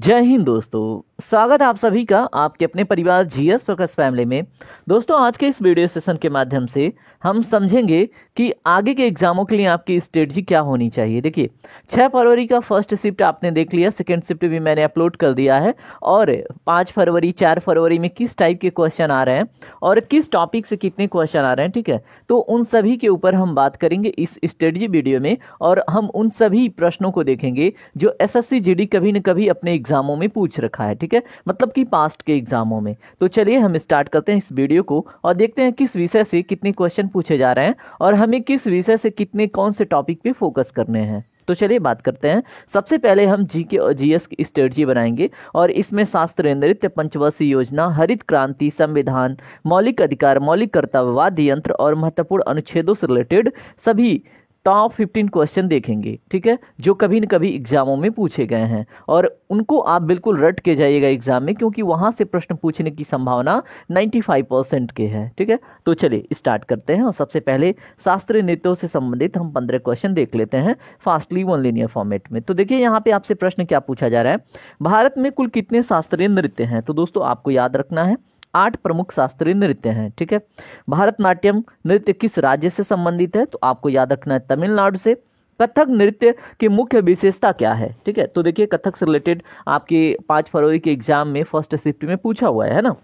जय हिंद दोस्तों। स्वागत है आप सभी का आपके अपने परिवार जीएस फोकस फैमिली में। दोस्तों, आज के इस वीडियो सेशन के माध्यम से हम समझेंगे कि आगे के एग्जामों के लिए आपकी स्ट्रेटजी क्या होनी चाहिए। देखिए, 6 फरवरी का फर्स्ट शिफ्ट आपने देख लिया, सेकंड शिफ्ट भी मैंने अपलोड कर दिया है और 5 फरवरी 4 फरवरी में किस टाइप के क्वेश्चन आ रहे हैं और किस टॉपिक से कितने क्वेश्चन आ रहे हैं, ठीक है। तो उन सभी के ऊपर हम बात करेंगे इस स्ट्रेटजी वीडियो में और हम उन सभी प्रश्नों को देखेंगे जो एसएससी जीडी कभी न कभी अपने एग्जामों में पूछ रखा है, ठीक है, मतलब कि पास्ट के एग्जामों में। तो चलिए हम स्टार्ट करते हैं इस वीडियो को और देखते हैं किस विषय से कितने क्वेश्चन पूछे जा रहे हैं और हमें किस विषय से कितने कौन से टॉपिक पे फोकस करने हैं। तो चलिए बात करते हैं। सबसे पहले हम जीके और जीएस की स्ट्रेटजी बनाएंगे और इसमें शास्त्र, नृत्य, पंचवर्षीय योजना, हरित क्रांति, संविधान, मौलिक अधिकार, मौलिक कर्तव्य, वाद्य यंत्र और महत्वपूर्ण अनुच्छेदों से रिलेटेड सभी टॉप 15 क्वेश्चन देखेंगे, ठीक है, जो कभी न कभी एग्जामों में पूछे गए हैं और उनको आप बिल्कुल रट के जाइएगा एग्जाम में, क्योंकि वहां से प्रश्न पूछने की संभावना 95% के है, ठीक है। तो चलिए स्टार्ट करते हैं और सबसे पहले शास्त्रीय नृत्यों से संबंधित हम 15 क्वेश्चन देख लेते हैं फास्टली वन लीनियर फॉर्मेट में। तो देखिए यहाँ पे आपसे प्रश्न क्या पूछा जा रहा है, भारत में कुल कितने शास्त्रीय नृत्य हैं। तो दोस्तों आपको याद रखना है 8 प्रमुख शास्त्रीय नृत्य हैं, ठीक है। भारतनाट्यम नृत्य किस राज्य से संबंधित है। तो आपको याद रखना है तमिलनाडु से। कथक नृत्य की मुख्य विशेषता क्या है, ठीक है। तो देखिए कथक से रिलेटेड आपके 5 फरवरी के एग्जाम में फर्स्ट शिफ्ट में पूछा हुआ है ना।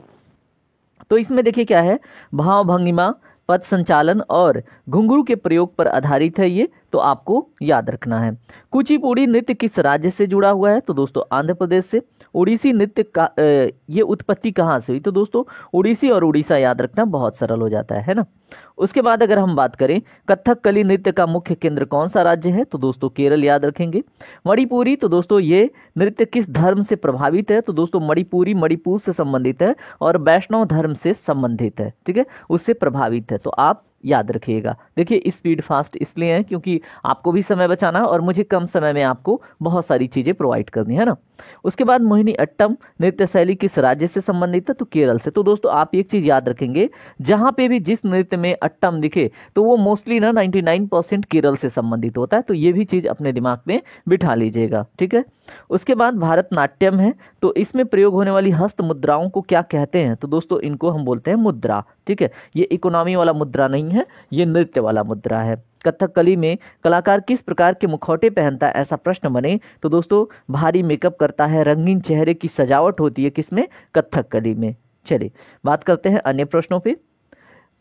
तो इसमें देखिए क्या है, भाव भंगिमा, पद संचालन और घुंघरू के प्रयोग पर आधारित है ये, तो आपको याद रखना है। कुचिपुड़ी नृत्य किस राज्य से जुड़ा हुआ है। तो दोस्तों आंध्र प्रदेश से। उड़ीसी नृत्य का ये उत्पत्ति कहाँ से हुई। तो दोस्तों उड़ीसी और उड़ीसा याद रखना बहुत सरल हो जाता है ना। उसके बाद अगर हम बात करें कथकली नृत्य का मुख्य केंद्र कौन सा राज्य है। तो दोस्तों केरल याद रखेंगे। मणिपुरी, तो दोस्तों ये नृत्य किस धर्म से प्रभावित है। तो दोस्तों मणिपुरी मणिपुर से संबंधित है और वैष्णव धर्म से संबंधित है, ठीक है, उससे प्रभावित है, तो आप याद रखिएगा। देखिए स्पीड फास्ट इसलिए है क्योंकि आपको भी समय बचाना है और मुझे कम समय में आपको बहुत सारी चीजें प्रोवाइड करनी है ना। उसके बाद मोहिनी अट्टम नृत्य शैली किस राज्य से संबंधित है। तो केरल से। तो दोस्तों आप एक चीज याद रखेंगे, जहां पे भी जिस नृत्य में अट्टम दिखे तो वो मोस्टली ना 99% केरल से संबंधित होता है, तो ये भी चीज अपने दिमाग में बिठा लीजिएगा, ठीक है। उसके बाद भारतनाट्यम है, तो इसमें प्रयोग होने वाली हस्त मुद्राओं को क्या कहते हैं। तो दोस्तों इनको हम बोलते हैं मुद्रा, ठीक है। ये इकोनॉमी वाला मुद्रा नहीं है, ये नृत्य वाला मुद्रा है। कथकली में कलाकार किस प्रकार के मुखौटे पहनता है, ऐसा प्रश्न बने तो दोस्तों भारी मेकअप करता है, रंगीन चेहरे की सजावट होती है किसमें, कथकली में। चलिए बात करते हैं अन्य प्रश्नों पे।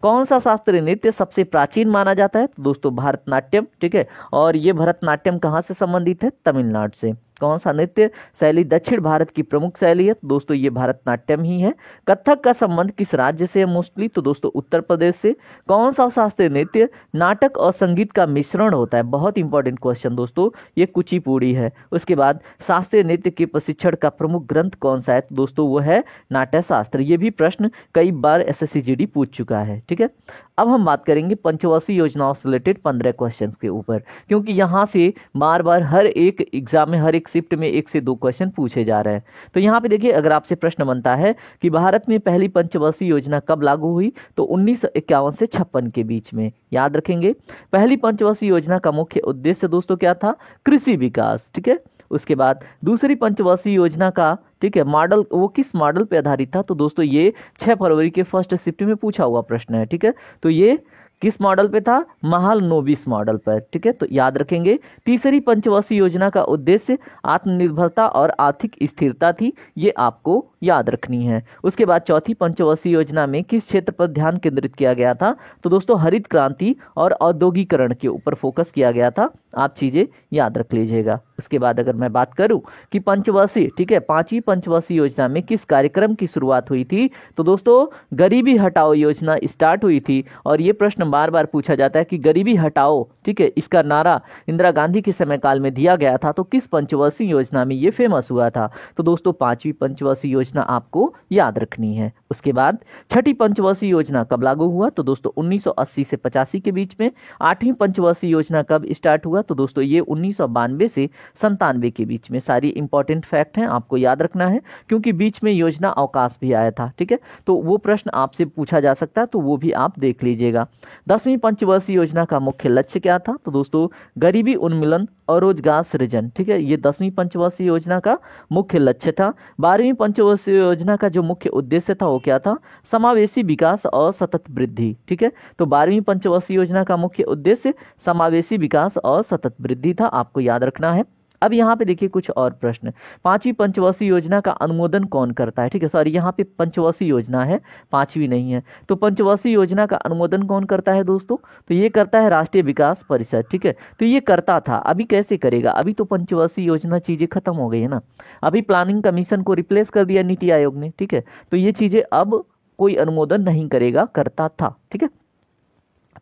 कौन सा शास्त्रीय नृत्य सबसे प्राचीन माना जाता है। तो दोस्तों भारतनाट्यम, ठीक है, और ये भरतनाट्यम कहाँ से संबंधित है, तमिलनाडु से। कौन सा नृत्य शैली दक्षिण भारत की प्रमुख शैली है। तो दोस्तों ये भारतनाट्यम ही है। कथक का संबंध किस राज्य से है मोस्टली। तो दोस्तों उत्तर प्रदेश से। कौन सा शास्त्रीय नृत्य नाटक और संगीत का मिश्रण होता है, बहुत इंपॉर्टेंट क्वेश्चन दोस्तों, ये कुचिपुड़ी है। उसके बाद शास्त्रीय नृत्य के प्रशिक्षण का प्रमुख ग्रंथ कौन सा है। तो दोस्तों वो है नाट्य शास्त्र। ये भी प्रश्न कई बार एसएससी जीडी पूछ चुका है, ठीक है। अब हम बात करेंगे पंचवर्षीय योजनाओं से रिलेटेड 15 क्वेश्चन के ऊपर, क्योंकि यहाँ से बार बार हर एक एग्जाम में हर एक शिफ्ट में 1 से 2 क्वेश्चन पूछे जा रहे हैं। तो यहाँ पे देखिए अगर आपसे प्रश्न बनता है कि भारत में पहली पंचवर्षीय योजना कब लागू हुई, तो 1951 से 56 के बीच में, याद रखेंगे। पहली पंचवर्षीय योजना का मुख्य उद्देश्य दोस्तों क्या था, कृषि विकास, ठीक है। उसके बाद दूसरी पंचवर्षीय योजना का, ठीक है, मॉडल वो किस मॉडल पे आधारित था। तो दोस्तों ये 6 फरवरी के फर्स्ट शिफ्ट में पूछा हुआ प्रश्न है, ठीक है। तो ये किस मॉडल पे था, महालनोबिस मॉडल पर, ठीक है, तो याद रखेंगे। तीसरी पंचवर्षीय योजना का उद्देश्य आत्मनिर्भरता और आर्थिक स्थिरता थी, ये आपको याद रखनी है। उसके बाद चौथी पंचवर्षीय योजना में किस क्षेत्र पर ध्यान केंद्रित किया गया था। तो दोस्तों हरित क्रांति और औद्योगिकरण के ऊपर फोकस किया गया था, आप चीजें याद रख लीजिएगा। उसके बाद अगर मैं बात करूं कि पंचवर्षीय, ठीक है, 5वीं पंचवर्षीय योजना में किस कार्यक्रम की शुरुआत हुई थी। तो दोस्तों गरीबी हटाओ योजना स्टार्ट हुई थी और ये प्रश्न बार बार पूछा जाता है कि गरीबी हटाओ, ठीक है, इसका नारा इंदिरा गांधी के समय काल में दिया गया था, तो किस पंचवर्षीय योजना में ये फेमस हुआ था। तो दोस्तों 5वीं पंचवर्षीय योजना आपको याद रखनी है। उसके बाद छठी पंचवर्षीय योजना कब लागू हुआ। तो दोस्तों 1980 से 85 के बीच में। 8वीं पंचवर्षीय योजना कब स्टार्ट हुआ। तो दोस्तों ये 1992 से 97 के बीच में। सारी इंपॉर्टेंट फैक्ट हैं, आपको याद रखना है, क्योंकि बीच में योजना अवकाश भी आया था। ठीक है, तो वो प्रश्न आपसे पूछा जा सकता है, तो वो भी आप देख लीजिएगा। 10वीं पंचवर्षीय योजना का मुख्य लक्ष्य क्या था? तो दोस्तों गरीबी उन्मूलन और रोजगार सृजन। ठीक है, ये 10वीं पंचवर्षीय योजना का मुख्य लक्ष्य था। 12वीं पंचवर्षीय योजना का जो मुख्य उद्देश्य था वो क्या था? समावेशी विकास और सतत वृद्धि। ठीक है, तो 12वीं पंचवर्षीय योजना का मुख्य उद्देश्य समावेशी विकास और सतत वृद्धि था, आपको याद रखना है। अब यहाँ पे देखिए कुछ और प्रश्न। 5वीं पंचवर्षीय योजना का अनुमोदन कौन करता है? ठीक है, सॉरी यहाँ पे पंचवर्षीय योजना है, 5वीं नहीं है। तो पंचवर्षीय योजना का अनुमोदन कौन करता है दोस्तों? तो ये करता है राष्ट्रीय विकास परिषद। ठीक है, तो ये करता था, अभी कैसे करेगा? अभी तो पंचवर्षीय योजना चीजें खत्म हो गई है ना, अभी प्लानिंग कमीशन को रिप्लेस कर दिया नीति आयोग ने। ठीक है, तो ये चीजें अब कोई अनुमोदन नहीं करेगा, करता था। ठीक है,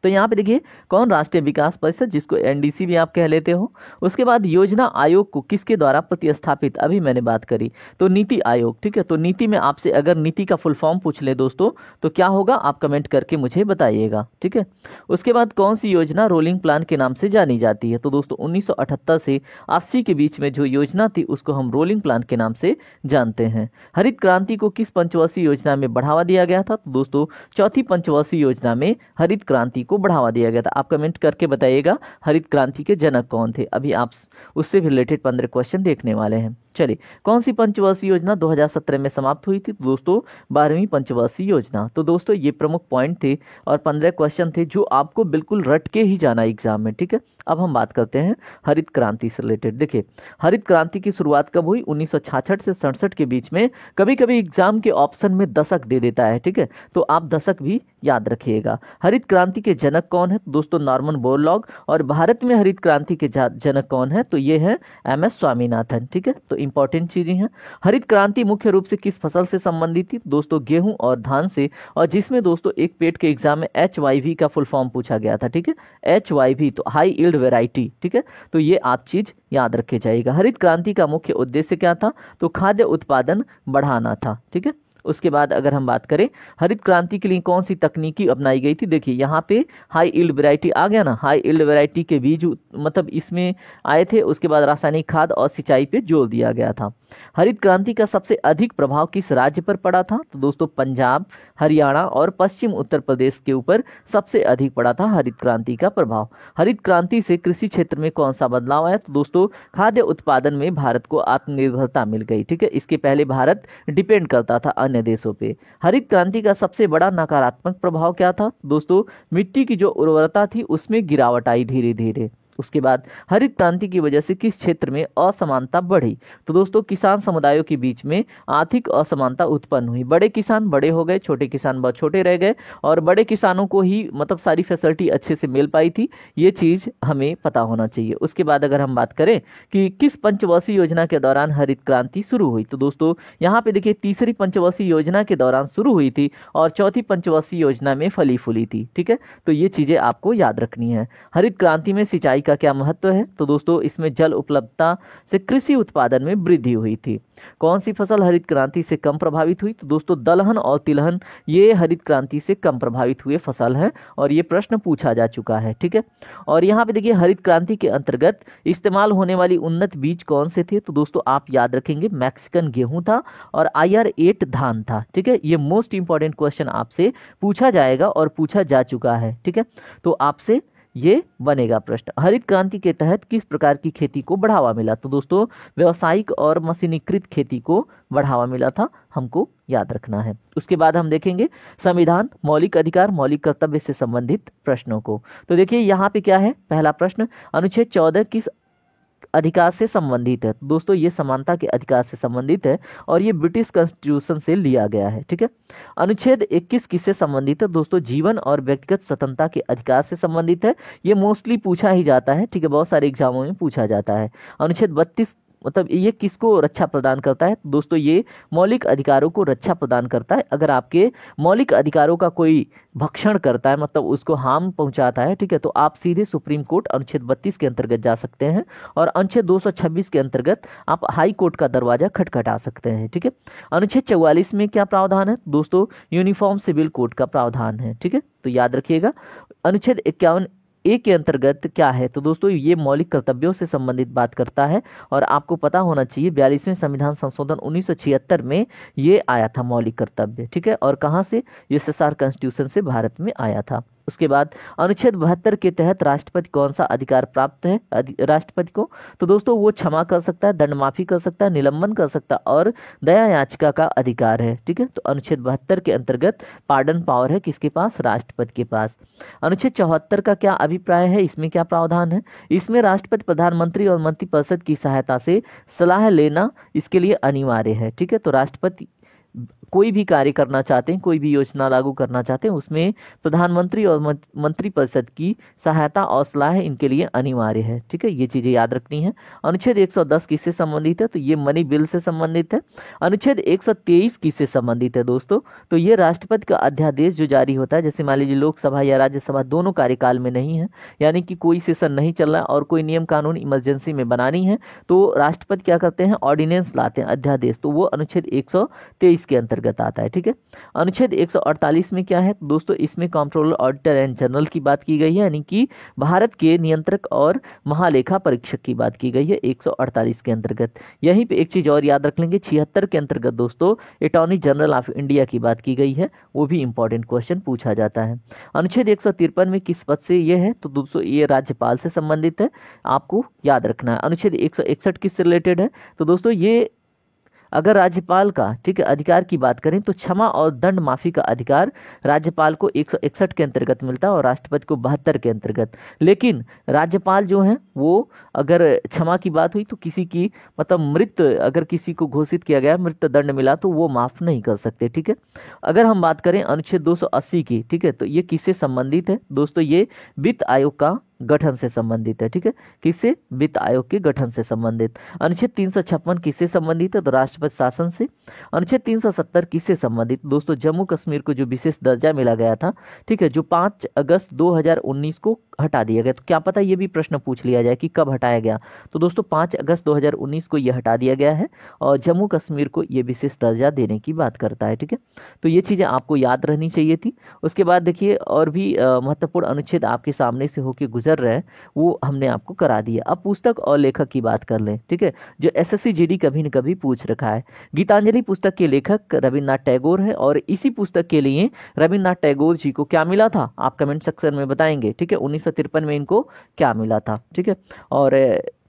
तो यहाँ पे देखिए कौन? राष्ट्रीय विकास परिषद, जिसको एनडीसी भी आप कह लेते हो। उसके बाद योजना आयोग को किसके द्वारा प्रतिस्थापित? अभी मैंने बात करी, तो नीति आयोग। ठीक है, तो नीति में आपसे अगर नीति का फुल फॉर्म पूछ ले दोस्तों तो क्या होगा, आप कमेंट करके मुझे बताइएगा। ठीक है, उसके बाद कौन सी योजना रोलिंग प्लान के नाम से जानी जाती है? तो दोस्तों 1978 से 80 के बीच में जो योजना थी उसको हम रोलिंग प्लान के नाम से जानते हैं। हरित क्रांति को किस पंचवर्षीय योजना में बढ़ावा दिया गया था? तो दोस्तों चौथी पंचवर्षीय योजना में हरित क्रांति को बढ़ावा दिया गया था। आप कमेंट करके बताइएगा हरित क्रांति के जनक कौन थे, अभी आप उससे रिलेटेड 15 क्वेश्चन देखने वाले हैं। चलिए, कौन सी पंचवर्षीय योजना 2017 में समाप्त हुई थी? तो दोस्तों 12वीं पंचवर्षीय योजना। तो दोस्तों ये प्रमुख पॉइंट थे और 15 क्वेश्चन थे जो आपको बिल्कुल रट के ही जाना एग्जाम में। ठीक है, अब हम बात करते हैं हरित क्रांति से रिलेटेड। देखिए हरित क्रांति की शुरुआत कब हुई? 1966 से 67 के बीच में। कभी कभी एग्जाम के ऑप्शन में दशक दे देता है। ठीक है, तो आप दशक भी याद रखिएगा। हरित क्रांति के जनक कौन है? दोस्तों नॉर्मन बोरलॉग। और भारत में हरित क्रांति के जनक कौन है? तो ये है एम.एस. स्वामीनाथन। ठीक है, तो इंपॉर्टेंट चीजें हैं। हरित क्रांति मुख्य रूप से किस फसल से संबंधित थी? दोस्तों गेहूं और धान से, और जिसमें दोस्तों एक पेट के एग्जाम में HYV का फुल फॉर्म पूछा गया था। ठीक है, HYV तो हाई यील्ड वैरायटी। ठीक है, तो ये आप चीज याद रखे जाएगा। हरित क्रांति का मुख्य उद्देश्य क्या था? तो खाद्य उत्पादन बढ़ाना था। ठीक है, उसके बाद अगर हम बात करें हरित क्रांति के लिए कौन सी तकनीकी अपनाई गई थी? देखिए यहाँ पे हाई यील्ड वैरायटी आ गया ना, हाई यील्ड वैरायटी के बीज मतलब इसमें आए थे। उसके बाद रासायनिक खाद और सिंचाई पे जोर दिया गया था। हरित क्रांति का सबसे अधिक प्रभाव किस राज्य पर पड़ा था? तो दोस्तों पंजाब, हरियाणा और पश्चिम उत्तर प्रदेश के ऊपर सबसे अधिक पड़ा था हरित क्रांति का प्रभाव। हरित क्रांति से कृषि क्षेत्र में कौन सा बदलाव आया? तो दोस्तों खाद्य उत्पादन में भारत को आत्मनिर्भरता मिल गई। ठीक है, इसके पहले भारत डिपेंड करता था अन्य देशों पे। हरित क्रांति का सबसे बड़ा नकारात्मक प्रभाव क्या था? दोस्तों मिट्टी की जो उर्वरता थी उसमें गिरावट आई धीरे धीरे। उसके बाद हरित क्रांति की वजह से किस क्षेत्र में असमानता बढ़ी? तो दोस्तों किसान समुदायों के बीच में आर्थिक असमानता उत्पन्न हुई। बड़े किसान बड़े हो गए, छोटे किसान बहुत छोटे रह गए, और बड़े किसानों को ही मतलब सारी फैसिलिटी अच्छे से मिल पाई थी, ये चीज हमें पता होना चाहिए। उसके बाद अगर हम बात करें कि किस पंचवर्षीय योजना के दौरान हरित क्रांति शुरू हुई, तो दोस्तों यहाँ पे देखिए तीसरी पंचवर्षीय योजना के दौरान शुरू हुई थी और चौथी पंचवर्षीय योजना में फली फूली थी। ठीक है, तो ये चीजें आपको याद रखनी है। हरित क्रांति में सिंचाई का क्या महत्व है? तो दोस्तों इसमें जल उपलब्धता से कृषि उत्पादन में वृद्धि हुई थी। कौन सी फसल हरित क्रांति से कम प्रभावित हुई? तो दोस्तों दलहन और तिलहन ये हरित क्रांति से कम प्रभावित हुए फसल है, और ये प्रश्न पूछा जा चुका है। ठीक है, और यहाँ पे देखिए हरित क्रांति के अंतर्गत इस्तेमाल होने वाली उन्नत बीज कौन से थे? तो दोस्तों आप याद रखेंगे मैक्सिकन गेहूं था और IR8 धान था। ठीक है, ये मोस्ट इंपॉर्टेंट क्वेश्चन आपसे पूछा जाएगा और पूछा जा चुका है। ठीक है, तो आपसे ये बनेगा प्रश्न। हरित क्रांति के तहत किस प्रकार की खेती को बढ़ावा मिला? तो दोस्तों व्यावसायिक और मशीनीकृत खेती को बढ़ावा मिला था, हमको याद रखना है। उसके बाद हम देखेंगे संविधान, मौलिक अधिकार, मौलिक कर्तव्य से संबंधित प्रश्नों को। तो देखिए यहाँ पे क्या है, पहला प्रश्न अनुच्छेद 14 किस अधिकार से संबंधित है? दोस्तों ये समानता के अधिकार से संबंधित है और ये ब्रिटिश कॉन्स्टिट्यूशन से लिया गया है। ठीक है, अनुच्छेद 21 किससे संबंधित है? दोस्तों जीवन और व्यक्तिगत स्वतंत्रता के अधिकार से संबंधित है। ये मोस्टली पूछा ही जाता है। ठीक है, बहुत सारे एग्जामों में पूछा जाता है। अनुच्छेद 32 मतलब ये किसको रक्षा प्रदान करता है? दोस्तों ये मौलिक अधिकारों को रक्षा प्रदान करता है। अगर आपके मौलिक अधिकारों का कोई भक्षण करता है मतलब उसको हार्म पहुंचाता है, ठीक है, तो आप सीधे सुप्रीम कोर्ट अनुच्छेद 32 के अंतर्गत जा सकते हैं और अनुच्छेद 226 के अंतर्गत आप हाई कोर्ट का दरवाजा खटखटा सकते हैं। ठीक है, अनुच्छेद 44 में क्या प्रावधान है? दोस्तों यूनिफॉर्म सिविल कोड का प्रावधान है। ठीक है, तो याद रखिएगा। अनुच्छेद 51 ए के अंतर्गत क्या है? तो दोस्तों ये मौलिक कर्तव्यों से संबंधित बात करता है और आपको पता होना चाहिए 42वें संविधान संशोधन 1976 में ये आया था मौलिक कर्तव्य, ठीक है। और कहाँ से? ये एसएसआर कॉन्स्टिट्यूशन से भारत में आया था। उसके बाद अनुच्छेद 72 के तहत राष्ट्रपति कौन सा अधिकार प्राप्त है राष्ट्रपति को? तो दोस्तों वो क्षमा कर सकता है, दंड माफी कर सकता है, निलंबन कर सकता है और दया याचिका का अधिकार है, ठीक है। तो अनुच्छेद 72 के अंतर्गत पार्डन पावर है किसके पास? राष्ट्रपति के पास। अनुच्छेद 74 का क्या अभिप्राय है? इसमें क्या प्रावधान है? इसमें राष्ट्रपति प्रधानमंत्री और मंत्रिपरिषद की सहायता से सलाह लेना इसके लिए अनिवार्य है, ठीक है। तो राष्ट्रपति कोई भी कार्य करना चाहते हैं, कोई भी योजना लागू करना चाहते हैं, उसमें प्रधानमंत्री और मंत्रिपरिषद की सहायता और सलाह इनके लिए अनिवार्य है, ठीक है। ये चीजें याद रखनी है। अनुच्छेद 110 किससे संबंधित है? तो ये मनी बिल से संबंधित है। अनुच्छेद 123 किससे संबंधित है दोस्तों? तो ये राष्ट्रपति का अध्यादेश जो जारी होता है, जैसे मान लीजिए लोकसभा या राज्यसभा दोनों कार्यकाल में नहीं है, यानी कि कोई सेशन नहीं चल रहा है और कोई नियम कानून इमरजेंसी में बनानी है, तो राष्ट्रपति क्या करते हैं? ऑर्डिनेंस लाते हैं, अध्यादेश। तो वो अनुच्छेद 123 के अंतर्गत आता है, ठीक है। अनुच्छेद 148 में क्या है? तो दोस्तों इसमें कंट्रोलर ऑडिटर एंड जनरल की बात की गई है, यानी कि भारत के नियंत्रक और महालेखा परीक्षक की बात की गई है 148 के अंतर्गत। यहीं पे एक चीज और याद रख लेंगे, 76 के अंतर्गत दोस्तों अटॉर्नी जनरल ऑफ इंडिया की बात की गई है, वो भी इंपॉर्टेंट क्वेश्चन पूछा जाता है। अनुच्छेद 153 में किस पद से ये है? तो दोस्तों ये राज्यपाल से संबंधित है, आपको याद रखना है। अनुच्छेद 161 किससे रिलेटेड है? तो दोस्तों ये अगर राज्यपाल का, ठीक है, अधिकार की बात करें तो क्षमा और दंड माफी का अधिकार राज्यपाल को 161 के अंतर्गत मिलता है और राष्ट्रपति को 72 के अंतर्गत। लेकिन राज्यपाल जो है वो, अगर क्षमा की बात हुई तो किसी की मतलब मृत, अगर किसी को घोषित किया गया मृत्यु दंड मिला तो वो माफ नहीं कर सकते, ठीक है। अगर हम बात करें अनुच्छेद 280 की, ठीक है, तो ये किससे संबंधित है दोस्तों? ये वित्त आयोग का गठन से संबंधित है, ठीक है। किससे? वित्त आयोग के गठन से संबंधित। अनुच्छेद 356 किससे संबंधित है? तो राष्ट्रपति शासन से। अनुच्छेद 370 किससे संबंधित? दोस्तों जम्मू कश्मीर को जो विशेष दर्जा मिला गया था, ठीक है, जो 5 अगस्त 2019 को हटा दिया गया। तो क्या पता ये भी प्रश्न पूछ लिया जाए कि कब हटाया गया? तो दोस्तों 5 अगस्त 2019 को यह हटा दिया गया है और जम्मू कश्मीर को ये विशेष दर्जा देने की बात करता है, ठीक है। तो ये चीजें आपको याद रहनी चाहिए थी। उसके बाद देखिए और भी महत्वपूर्ण अनुच्छेद आपके सामने से होकर गुजर रहे हैं, वो हमने आपको करा दिया। अब पुस्तक और लेखक की बात कर लें, ठीक है, जो एसएससी जीडी कभी न कभी पूछ रखा है। गीतांजलि पुस्तक के लेखक रविन्द्रनाथ टैगोर है और इसी पुस्तक के लिए रविन्द्रनाथ टैगोर जी को क्या मिला था? आप कमेंट सेक्शन में बताएंगे, ठीक है। 1953 में इनको क्या मिला था, ठीक है। और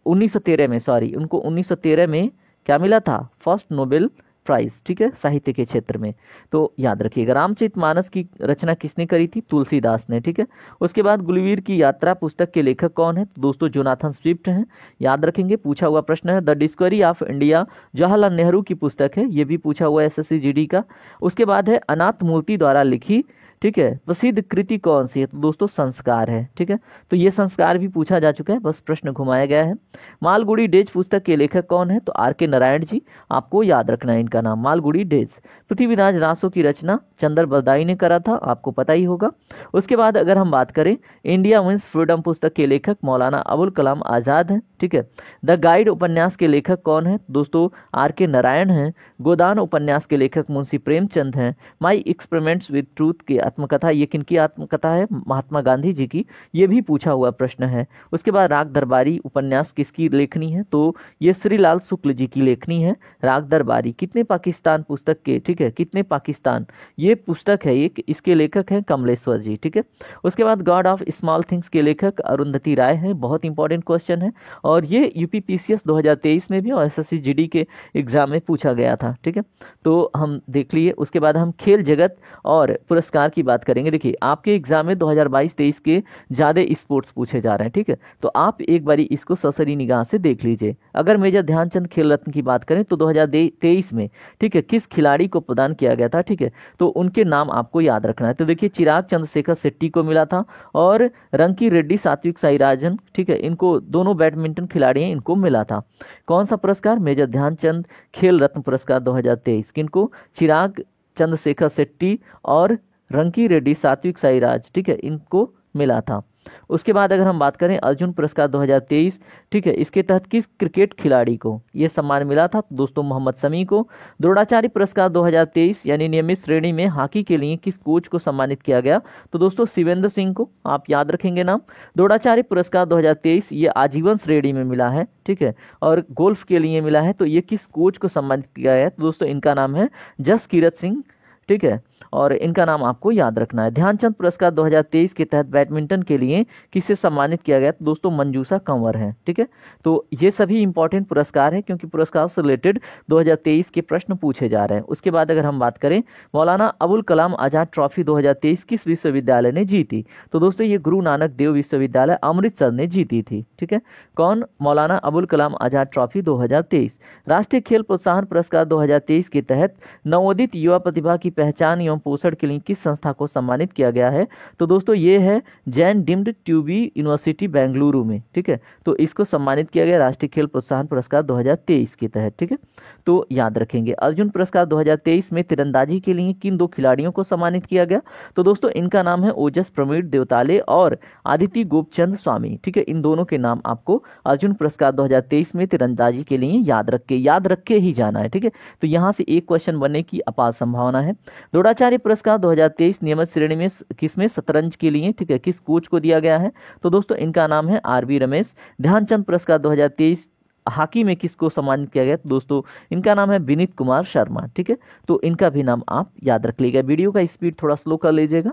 1913 में, सॉरी, उनको 1913 में क्या मिला था? फर्स्ट नोबेल प्राइज, ठीक है, साहित्य के क्षेत्र में। तो याद रखिएगा। रामचरितमानस की रचना किसने करी थी? तुलसीदास ने, ठीक है। उसके बाद गुलवीर की यात्रा पुस्तक के लेखक कौन है? तो दोस्तों जोनाथन स्विफ्ट हैं, याद रखेंगे, पूछा हुआ प्रश्न है। The discovery of India Jawaharlal Nehru की पुस्तक है, ये भी पूछा हुआ है एसएससी जीडी का। उसके बाद है अनाथ मूर्ति द्वारा लिखी, ठीक है, प्रसिद्ध कृति कौन सी है? तो दोस्तों संस्कार है, ठीक है। तो ये संस्कार भी पूछा जा चुका है, बस प्रश्न घुमाया गया है। मालगुडी डेज पुस्तक के लेखक कौन है? तो आर के नारायण जी, आपको याद रखना है इनका नाम, मालगुडी डेज। पृथ्वीराज रासो की रचना चंद्र बरदाई ने करा था, आपको पता ही होगा। उसके बाद अगर हम बात करें इंडिया विंस फ्रीडम पुस्तक के लेखक मौलाना अबुल कलाम आजाद हैं, ठीक है। द गाइड उपन्यास के लेखक कौन है? दोस्तों आर के नारायण हैं। गोदान उपन्यास के लेखक मुंशी प्रेमचंद हैं। माई एक्सपेरिमेंट्स विद ट्रूथ की आत्मकथा, ये किनकी आत्मकथा है? महात्मा गांधी जी की, ये भी पूछा हुआ प्रश्न है। उसके बाद राग दरबारी उपन्यास किसकी लेखनी है? तो ये श्रीलाल शुक्ल जी की लेखनी है, राग दरबारी। कितने पाकिस्तान पुस्तक के, ठीक है, कितने पाकिस्तान, ये पुस्तक है एक, इसके लेखक हैं कमलेश्वर जी, ठीक है। उसके बाद गॉड ऑफ स्मॉल थिंग्स के लेखक अरुंधति राय हैं, बहुत इंपॉर्टेंट क्वेश्चन है और ये यूपीपीसीएस 2023 में भी और एसएससी जीडी के एग्जाम में पूछा गया था, ठीक है। तो हम देख लिए। उसके बाद हम खेल जगत और पुरस्कार की बात करेंगे। देखिए आपके एग्जाम में 2022-23 के ज्यादा स्पोर्ट्स पूछे जा रहे हैं, ठीक है, तो आप एक बारी इसको ससरी निगाह से देख लीजिए। अगर मेजर ध्यानचंद खेल रत्न की बात करें तो 2023 में, ठीक है, किस खिलाड़ी को प्रदान किया गया था, ठीक है, तो उनके नाम आपको याद रखना है। तो देखिए चिराग चंद्रशेखर शेट्टी को मिला था और रंकी रेड्डी सात्विक साईराजन, ठीक है, इनको दोनों बैडमिंटन खिलाड़ी हैं, इनको मिला था। कौन सा पुरस्कार? मेजर ध्यानचंद खेल रत्न पुरस्कार 2023। किनको? चिराग चंद्रशेखर शेट्टी और रंकी रेड्डी सात्विक साईराज, ठीक है, इनको मिला था। उसके बाद अगर हम बात करें अर्जुन पुरस्कार 2023, ठीक है, इसके तहत किस क्रिकेट खिलाड़ी को ये सम्मान मिला था? तो दोस्तों मोहम्मद शमी को। द्रोणाचार्य पुरस्कार 2023 यानी नियमित श्रेणी में हॉकी के लिए किस कोच को सम्मानित किया गया? तो दोस्तों शिवेंद्र सिंह को, आप याद रखेंगे नाम। द्रोणाचार्य पुरस्कार 2023 ये आजीवन श्रेणी में मिला है, ठीक है, और गोल्फ के लिए मिला है। तो ये किस कोच को सम्मानित किया गया है? तो दोस्तों इनका नाम है जसकीरत सिंह, ठीक है, और इनका नाम आपको याद रखना है। ध्यानचंद पुरस्कार 2023 के तहत बैडमिंटन के लिए किसे सम्मानित किया गया? तो दोस्तों मंजूषा कंवर हैं, ठीक है। तो ये सभी इंपॉर्टेंट पुरस्कार हैं क्योंकि पुरस्कार से रिलेटेड 2023 के प्रश्न पूछे जा रहे हैं। उसके बाद अगर हम बात करें मौलाना अबुल कलाम आजाद ट्रॉफी 2023 किस विश्वविद्यालय ने जीती? तो दोस्तों ये गुरु नानक देव विश्वविद्यालय अमृतसर ने जीती थी, ठीक है। कौन? मौलाना अबुल कलाम आजाद ट्रॉफी 2023। राष्ट्रीय खेल प्रोत्साहन पुरस्कार 2023 के तहत नवोदित युवा प्रतिभा की पहचान एवं पोषण के लिए किस संस्था को सम्मानित किया गया है? तो दोस्तों ये है जैन डिम्ड ट्यूबी यूनिवर्सिटी बेंगलुरु में, ठीक है। तो इसको सम्मानित किया गया राष्ट्रीय खेल प्रोत्साहन पुरस्कार 2023 के तहत, ठीक है। तो याद रखेंगे। अर्जुन पुरस्कार 2023 में तीरंदाजी के लिए किन 2 खिलाड़ियों को सम्मानित किया गया? तो दोस्तों इनका नाम है ओजस प्रमीण देवताले और आदिति गोपचंद स्वामी, ठीक है। इन दोनों के नाम आपको अर्जुन पुरस्कार 2023 में तीरंदाजी के लिए याद रख के ही जाना है, ठीक है। तो यहाँ से एक क्वेश्चन बनने की अपार संभावना है। द्रोणाचार्य पुरस्कार 2023 नियमित श्रेणी में किसमें? शतरंज के लिए, ठीक है, किस कोच को दिया गया है? तो दोस्तों इनका नाम है आरबी रमेश। ध्यानचंद पुरस्कार 2023 हॉकी में किसको सम्मानित किया गया? तो दोस्तों इनका नाम है विनीत कुमार शर्मा, ठीक है। तो इनका भी नाम आप याद रख लीजिएगा। वीडियो का स्पीड थोड़ा स्लो कर लीजिएगा।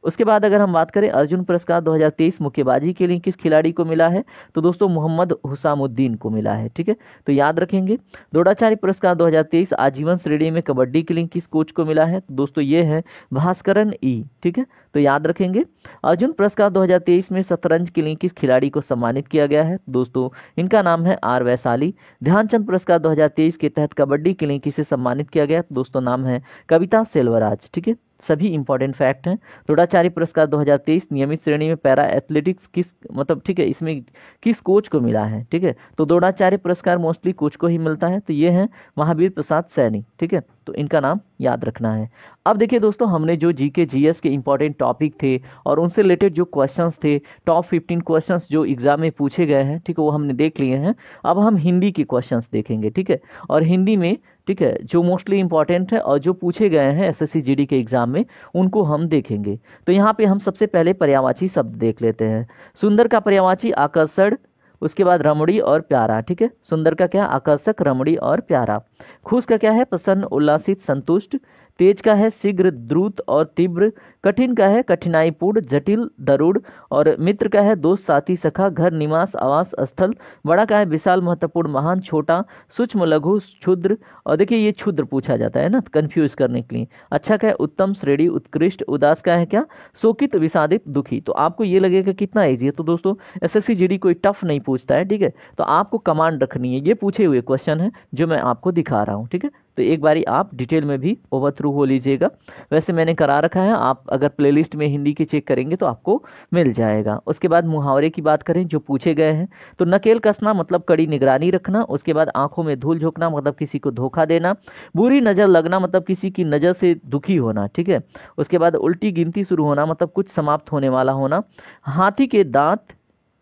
उसके बाद अगर हम बात करें अर्जुन पुरस्कार 2023 मुक्केबाजी के लिए किस खिलाड़ी को मिला है? तो दोस्तों मोहम्मद हुसामुद्दीन को मिला है, ठीक है। तो याद रखेंगे। द्रोणाचार्य पुरस्कार 2023 आजीवन श्रेणी में कबड्डी के लिए किस कोच को मिला है? तो दोस्तों ये है भास्करन ई, ठीक है। तो याद रखेंगे। अर्जुन पुरस्कार 2023 में शतरंज के लिए किस खिलाड़ी को सम्मानित किया गया है? दोस्तों इनका नाम है आर वैशाली। ध्यानचंद पुरस्कार 2023 के तहत कबड्डी के लिए किसे सम्मानित किया गया? दोस्तों नाम है कविता सेल्वराज, ठीक है। सभी इंपॉर्टेंट फैक्ट हैं। द्रोणाचार्य पुरस्कार 2023 नियमित श्रेणी में पैरा एथलेटिक्स किस ठीक है, इसमें किस कोच को मिला है? ठीक है, तो द्रोणाचार्य पुरस्कार मोस्टली कोच को ही मिलता है। तो ये है महावीर प्रसाद सैनी, ठीक है। तो इनका नाम याद रखना है। अब देखिए दोस्तों, हमने जो जीके जीएस के इंपॉर्टेंट टॉपिक थे और उनसे रिलेटेड जो क्वेश्चंस थे, टॉप 15 क्वेश्चंस जो एग्जाम में पूछे गए हैं, ठीक है, वो हमने देख लिए हैं। अब हम हिंदी के क्वेश्चंस देखेंगे, ठीक है। और हिंदी में, ठीक है, जो मोस्टली इंपॉर्टेंट है और जो पूछे गए हैं एसएससी जीडी के एग्जाम में, उनको हम देखेंगे। तो यहाँ पे हम सबसे पहले पर्यायवाची शब्द देख लेते हैं। सुंदर का पर्यायवाची आकर्षण, उसके बाद रमणी और प्यारा, ठीक है। सुंदर का क्या? आकर्षक, रमणी और प्यारा। खुश का क्या है? प्रसन्न, उल्लासित, संतुष्ट। तेज का है शीघ्र, द्रुत और तीव्र। कठिन का है कठिनाईपूर्ण, जटिल, दरुड़। और मित्र का है दोस्त, साथी, सखा, घर, निवास, आवास, स्थल। बड़ा का है विशाल, महत्वपूर्ण, महान, छोटा, सूक्ष्म, लघु, क्षुद्र। और देखिए ये क्षुद्र पूछा जाता है ना, कंफ्यूज करने के लिए। अच्छा का है उत्तम, श्रेणी, उत्कृष्ट। उदास का है क्या? शोकित, विषादित, दुखी। तो आपको ये लगेगा कितना ईजी है। तो दोस्तों एसएससी जीडी कोई टफ नहीं पूछता है, ठीक है। तो आपको कमांड रखनी है। ये पूछे हुए क्वेश्चन है जो मैं आपको दिखा रहा हूँ, ठीक है। तो एक बारी आप डिटेल में भी ओवर थ्रू हो लीजिएगा। वैसे मैंने करा रखा है, आप अगर प्लेलिस्ट में हिंदी के चेक करेंगे तो आपको मिल जाएगा। उसके बाद मुहावरे की बात करें जो पूछे गए हैं, तो नकेल कसना मतलब कड़ी निगरानी रखना। उसके बाद आंखों में धूल झोंकना मतलब किसी को धोखा देना। बुरी नज़र लगना मतलब किसी की नज़र से दुखी होना, ठीक है। उसके बाद उल्टी गिनती शुरू होना मतलब कुछ समाप्त होने वाला होना। हाथी के दांत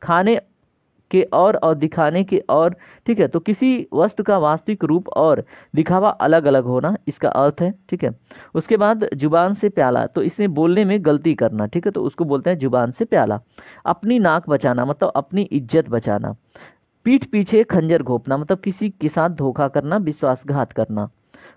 खाने के और दिखाने के और, ठीक है। तो किसी वस्तु का वास्तविक रूप और दिखावा अलग अलग होना, इसका अर्थ है, ठीक है। उसके बाद जुबान से प्याला, तो इसमें बोलने में गलती करना, ठीक है। तो उसको बोलते हैं जुबान से प्याला। अपनी नाक बचाना मतलब अपनी इज्जत बचाना। पीठ पीछे खंजर घोंपना मतलब किसी के साथ धोखा करना, विश्वासघात करना।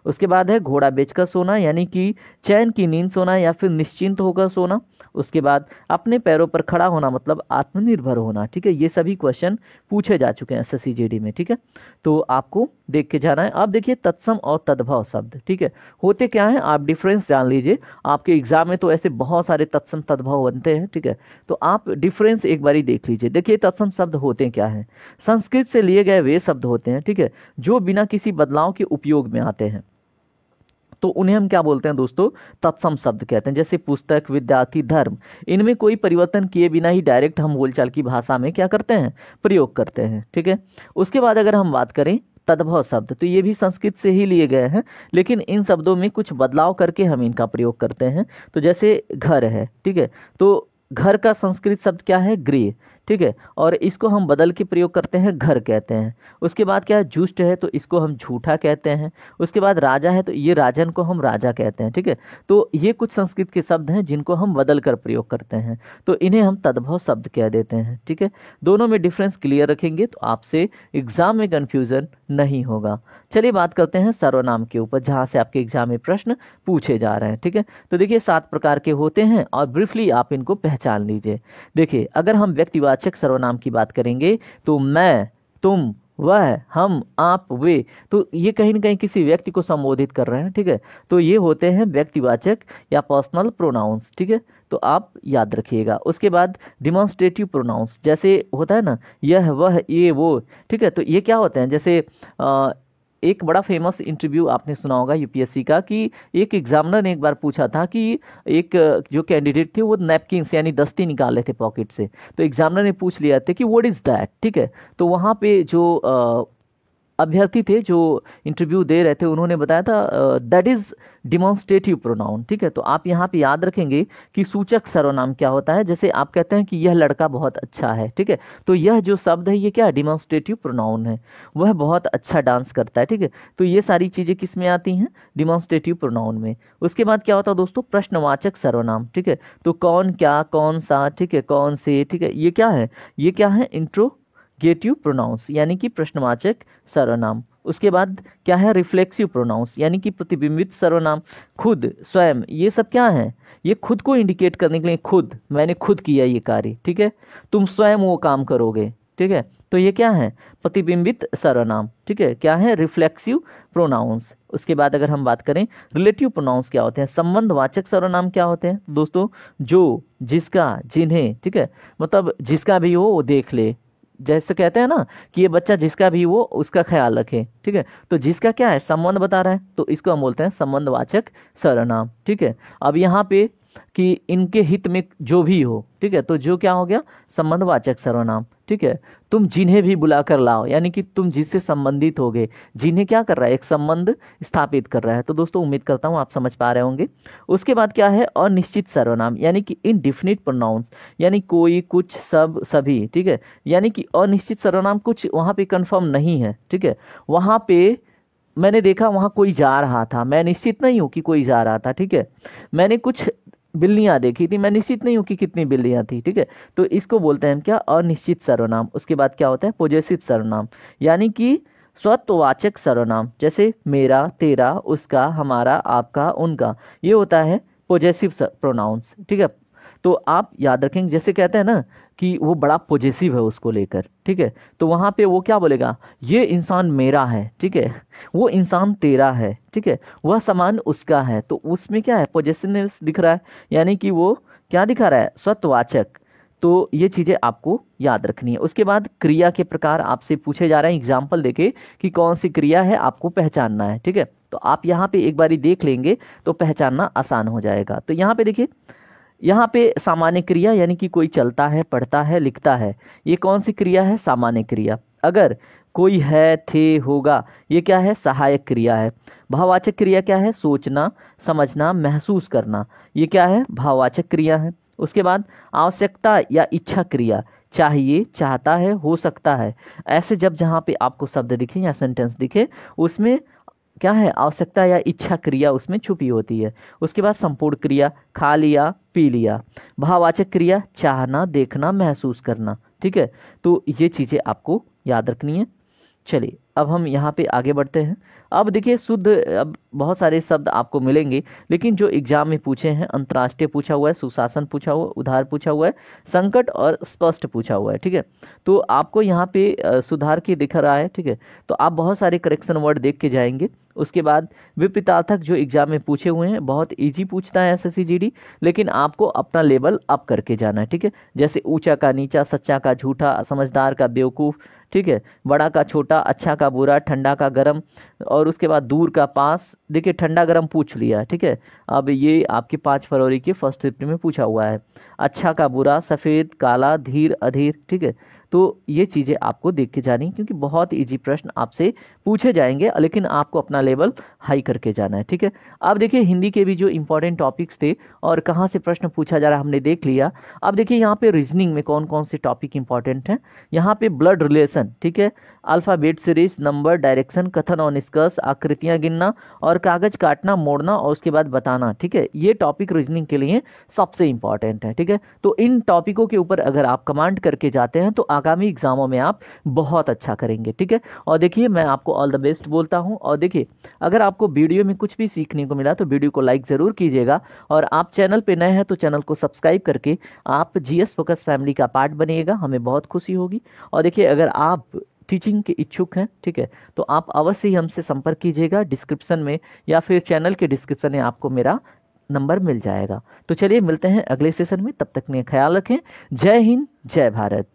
उसके बाद है घोड़ा बेचकर सोना, यानी कि चैन की नींद सोना या फिर निश्चिंत होकर सोना। उसके बाद अपने पैरों पर खड़ा होना मतलब आत्मनिर्भर होना, ठीक है। ये सभी क्वेश्चन पूछे जा चुके हैं एसएससी जीडी में, ठीक है। तो आपको देख के जाना है। अब देखिए तत्सम और तद्भव शब्द, ठीक है, होते क्या है आप डिफरेंस जान लीजिए। आपके एग्जाम में तो ऐसे बहुत सारे तत्सम तद्भव बनते हैं, ठीक है। तो आप डिफरेंस एक बारी देख लीजिए। देखिए तत्सम शब्द होते क्या हैं। संस्कृत से लिए गए वे शब्द होते हैं, ठीक है, जो बिना किसी बदलाव के उपयोग में आते हैं। तो उन्हें हम क्या बोलते हैं दोस्तों? तत्सम शब्द कहते हैं। जैसे पुस्तक, विद्यार्थी, धर्म, इनमें कोई परिवर्तन किए बिना ही डायरेक्ट हम बोलचाल की भाषा में क्या करते हैं? प्रयोग करते हैं, ठीक है। उसके बाद अगर हम बात करें तद्भव शब्द, तो ये भी संस्कृत से ही लिए गए हैं, लेकिन इन शब्दों में कुछ बदलाव करके हम इनका प्रयोग करते हैं। तो जैसे घर है, ठीक है, तो घर का संस्कृत शब्द क्या है, गृह, ठीक है, और इसको हम बदल के प्रयोग करते हैं, घर कहते हैं। उसके बाद क्या है, जुष्ट है तो इसको हम झूठा कहते हैं। उसके बाद राजा है तो ये राजन को हम राजा कहते हैं, ठीक है। तो ये कुछ संस्कृत के शब्द हैं जिनको हम बदल कर प्रयोग करते हैं, तो इन्हें हम तद्भव शब्द कह देते हैं, ठीक है। दोनों में डिफरेंस क्लियर रखेंगे तो आपसे एग्जाम में कन्फ्यूजन नहीं होगा। चलिए बात करते हैं सर्वनाम के ऊपर, जहाँ से आपके एग्जाम में प्रश्न पूछे जा रहे हैं, ठीक है। तो देखिए 7 प्रकार के होते हैं और ब्रीफली आप इनको पहचान लीजिए। देखिए अगर हम व्यक्तिवाचक सर्वनाम की बात करेंगे तो मैं, तुम, वह, हम, आप, वे, तो ये कहीं ना कहीं किसी व्यक्ति को संबोधित कर रहे हैं, ठीक है। तो ये होते हैं व्यक्तिवाचक या पर्सनल प्रोनाउंस, ठीक है। तो आप याद रखिएगा। उसके बाद डिमॉन्स्ट्रेटिव प्रोनाउंस, जैसे होता है ना यह, वह, ये, वो, ठीक है। तो ये क्या होते हैं, जैसे एक बड़ा फेमस इंटरव्यू आपने सुना होगा यूपीएससी का, कि एक एग्जामिनर ने एक बार पूछा था कि एक जो कैंडिडेट थे वो नैपकिन्स यानी दस्ती निकाल रहे थे पॉकेट से, तो एग्जामिनर ने पूछ लिया था कि व्हाट इज़ दैट, ठीक है। तो वहाँ पे जो अभ्यर्थी थे जो इंटरव्यू दे रहे थे उन्होंने बताया था दैट इज डिमॉन्स्ट्रेटिव प्रोनाउन, ठीक है। तो आप यहाँ पे याद रखेंगे कि सूचक सर्वनाम क्या होता है। जैसे आप कहते हैं कि यह लड़का बहुत अच्छा है, ठीक है, तो यह जो शब्द है ये क्या है, डिमॉन्स्ट्रेटिव प्रोनाउन है। वह बहुत अच्छा डांस करता है, ठीक है। तो ये सारी चीज़ें किस में आती हैं, डिमॉन्स्ट्रेटिव प्रोनाउन में। उसके बाद क्या होता है दोस्तों, प्रश्नवाचक सर्वनाम, ठीक है। तो कौन, क्या, कौन सा, ठीक है, कौन से, ठीक है, ये क्या है, ये क्या है, इंट्रोगेटिव प्रोनाउंस यानी कि प्रश्नवाचक सर्वनाम। उसके बाद क्या है, रिफ्लेक्सिव प्रोनाउंस यानी कि प्रतिबिंबित सर्वनाम, खुद, स्वयं, ये सब क्या है, ये खुद को इंडिकेट करने के लिए, खुद, मैंने खुद किया ये कार्य, ठीक है, तुम स्वयं वो काम करोगे, ठीक है। तो ये क्या है, प्रतिबिंबित सर्वनाम, ठीक है, क्या है, रिफ्लेक्सिव प्रोनाउंस। उसके बाद अगर हम बात करें रिलेटिव प्रोनाउंस क्या होते हैं, संबंधवाचक सर्वनाम क्या होते हैं दोस्तों, जो, जिसका, जिन्हें, ठीक है, मतलब जिसका भी हो वो देख ले, जैसे कहते हैं ना कि ये बच्चा जिसका भी वो उसका ख्याल रखे, ठीक है। तो जिसका क्या है, संबंध बता रहा है, तो इसको हम बोलते हैं संबंधवाचक सर्वनाम, ठीक है। अब यहाँ पे कि इनके हित में जो भी हो, ठीक है, तो जो क्या हो गया, संबंधवाचक सर्वनाम, ठीक है। तुम जिन्हें भी बुला कर लाओ यानी कि तुम जिससे संबंधित होगे, जिन्हें क्या कर रहा है, एक संबंध स्थापित कर रहा है। तो दोस्तों उम्मीद करता हूँ आप समझ पा रहे होंगे। उसके बाद क्या है, अनिश्चित सर्वनाम यानी कि इनडिफिनिट प्रोनाउंस, यानी कोई, कुछ, सब, सभी, ठीक है। यानी कि अनिश्चित सर्वनाम कुछ वहाँ पे कंफर्म नहीं है, ठीक है। वहाँ पे मैंने देखा वहाँ कोई जा रहा था, मैं निश्चित नहीं हूँ कि कोई जा रहा था, ठीक है। मैंने कुछ बिल्लियां देखी थी, मैं निश्चित नहीं हूँ कि कितनी बिल्लियां थी, ठीक है। तो इसको बोलते हैं हम क्या, अनिश्चित सर्वनाम। उसके बाद क्या होता है, पॉजेसिव सर्वनाम यानी कि स्वत्ववाचक सर्वनाम, जैसे मेरा, तेरा, उसका, हमारा, आपका, उनका, ये होता है पॉजेसिव प्रोनाउंस, ठीक है। तो आप याद रखेंगे, जैसे कहते हैं ना कि वो बड़ा पॉजेसिव है उसको लेकर, ठीक है, तो वहाँ पे वो क्या बोलेगा, ये इंसान मेरा है, ठीक है, वो इंसान तेरा है, ठीक है, वह सामान उसका है। तो उसमें क्या है, पॉजेसिवनेस दिख रहा है, यानी कि वो क्या दिखा रहा है, स्वत्ववाचक। तो ये चीज़ें आपको याद रखनी है। उसके बाद क्रिया के प्रकार आपसे पूछे जा रहे हैं एग्जाम्पल देके कि कौन सी क्रिया है, आपको पहचानना है, ठीक है। तो आप यहाँ पे एक बारी देख लेंगे तो पहचानना आसान हो जाएगा। तो यहाँ पे देखिए, यहाँ पे सामान्य क्रिया यानी कि कोई चलता है, पढ़ता है, लिखता है, ये कौन सी क्रिया है, सामान्य क्रिया। अगर कोई है, थे, होगा, ये क्या है, सहायक क्रिया है। भाववाचक क्रिया क्या है, सोचना, समझना, महसूस करना, ये क्या है, भाववाचक क्रिया है। उसके बाद आवश्यकता या इच्छा क्रिया, चाहिए, चाहता है, हो सकता है, ऐसे जब जहाँ पे आपको शब्द दिखे या सेंटेंस दिखे उसमें क्या है, आवश्यकता या इच्छा क्रिया उसमें छुपी होती है। उसके बाद संपूर्ण क्रिया, खा लिया, पी लिया। भाववाचक क्रिया, चाहना, देखना, महसूस करना, ठीक है। तो ये चीज़ें आपको याद रखनी है। चलिए अब हम यहाँ पे आगे बढ़ते हैं। अब देखिए शुद्ध, अब बहुत सारे शब्द आपको मिलेंगे, लेकिन जो एग्जाम में पूछे हैं, अंतर्राष्ट्रीय पूछा हुआ है, सुशासन पूछा हुआ, उधार पूछा हुआ है, संकट और स्पष्ट पूछा हुआ है, ठीक है। तो आपको यहाँ पे सुधार की दिख रहा है, ठीक है। तो आप बहुत सारे करेक्शन वर्ड देख के जाएंगे। उसके बाद विपरीतार्थक जो एग्जाम में पूछे हुए हैं, बहुत इजी पूछता है एसएससी जीडी, लेकिन आपको अपना लेवल अप करके जाना है, ठीक है। जैसे ऊंचा का नीचा, सच्चा का झूठा, समझदार का बेवकूफ़, ठीक है, बड़ा का छोटा, अच्छा का बुरा, ठंडा का गर्म, और उसके बाद दूर का पास। देखिए ठंडा गर्म पूछ लिया, ठीक है। अब ये आपके 5 फरवरी के फर्स्ट शिफ्ट में पूछा हुआ है। अच्छा का बुरा, सफ़ेद, काला, धीर, अधीर, ठीक है। तो ये चीज़ें आपको देख के जानी, क्योंकि बहुत ईजी प्रश्न आपसे पूछे जाएंगे, लेकिन आपको अपना लेवल हाई करके जाना है। ठीक है, अब देखिए हिंदी के भी जो इंपॉर्टेंट टॉपिक्स थे और कहाँ से प्रश्न पूछा जा रहा है हमने देख लिया। अब देखिए यहाँ पे रीजनिंग में कौन कौन से टॉपिक इंपॉर्टेंट हैं। यहाँ पे ब्लड रिलेशन, ठीक है, अल्फ़ाबेट सीरीज, नंबर, डायरेक्शन, कथन और निष्कर्ष, आकृतियाँ गिनना और कागज काटना मोड़ना और उसके बाद बताना। ठीक है, ये टॉपिक रीजनिंग के लिए सबसे इंपॉर्टेंट है। ठीक है, तो इन टॉपिकों के ऊपर अगर आप कमांड करके जाते हैं तो आगामी एग्जामों में आप बहुत अच्छा करेंगे। ठीक है, और देखिए मैं आपको ऑल द बेस्ट बोलता हूँ। और देखिए अगर आपको वीडियो में कुछ भी सीखने को मिला तो वीडियो को लाइक ज़रूर कीजिएगा, और आप चैनल पे नए हैं तो चैनल को सब्सक्राइब करके आप जीएस फोकस फैमिली का पार्ट बनिएगा, हमें बहुत खुशी होगी। और देखिए अगर आप टीचिंग के इच्छुक हैं, ठीक है, तो आप अवश्य ही हमसे संपर्क कीजिएगा। डिस्क्रिप्शन में या फिर चैनल के डिस्क्रिप्शन में आपको मेरा नंबर मिल जाएगा। तो चलिए मिलते हैं अगले सेशन में, तब तक में ख्याल रखें। जय हिंद, जय भारत।